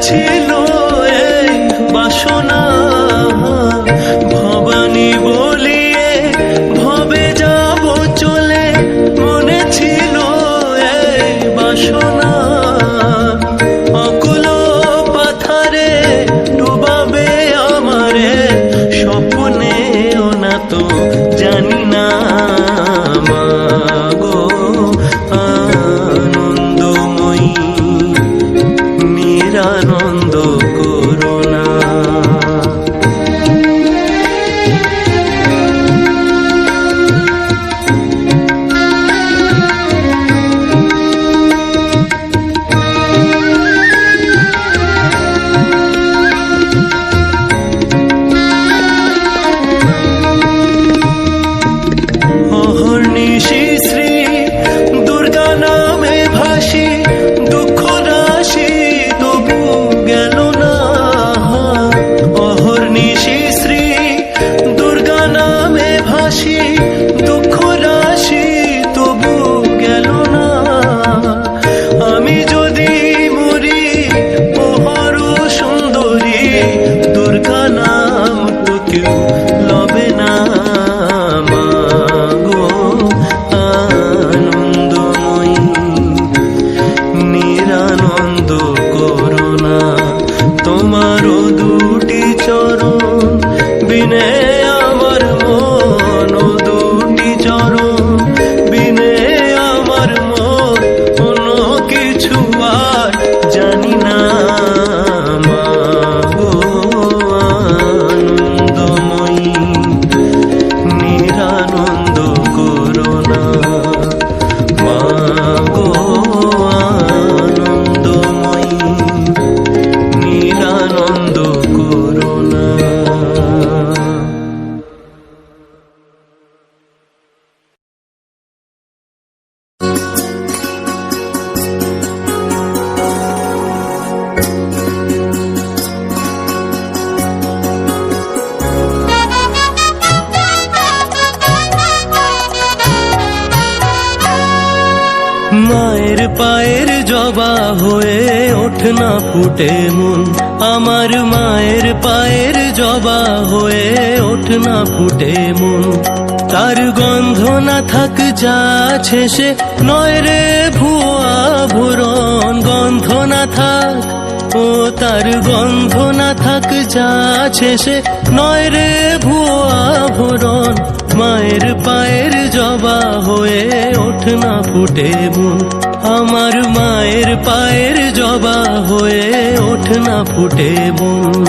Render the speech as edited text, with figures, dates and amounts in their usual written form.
ছিল এই বাসনা, ভবানী বলিয়ে ভবে যাব চলে, মনে ছিল এই বাসনা। অকুল পাথারে ডুবাবে আমারে, স্বপ্নেও না তো জানি না মাগো আনন্দময়ী, নিরানন্দ করুণা। অহর্নিশি শ্রী দুর্গা নামে ভাসি, দুঃখ রাশি তবু গেল না। অহর্নিশি শ্রী দুর্গা নামে ভাসি, দুঃখ রাশি তবু গেল না। আমি যদি মরি প্রহর সুন্দরী, দুর্গা নাম তো কেউ লবে না মাগো আনন্দময়ী, নিরানন্দ করুণা। তোমারও দুটি চরণ বিনে আমার মন, দুটি চরণ বিনে আমার মন, অন্য কিছু আর জানি না মাগো আনন্দময়ী, নিরানন্দ করুণা। মাগো আনন্দময়ী, নিরানন্দ করুণা। মায়ের পায়ের জবা হয়ে ওঠ না ফুটে মন, আমার মায়ের পায়ের জবা হয়ে ওঠ না ফুটে মন। তার গন্ধ না থাক যা শেষে নয় রে ভুয়া ভুরন, গন্ধ না থাক ও তার গন্ধ না থাক যা শেষে নয় রে ভুয়া ভুরন। মায়ের পায়ের জবা হয়ে ওঠ না ফুটে মন, আমার মায়ের পায়ের জবা হয়ে ওঠ না ফুটে মন।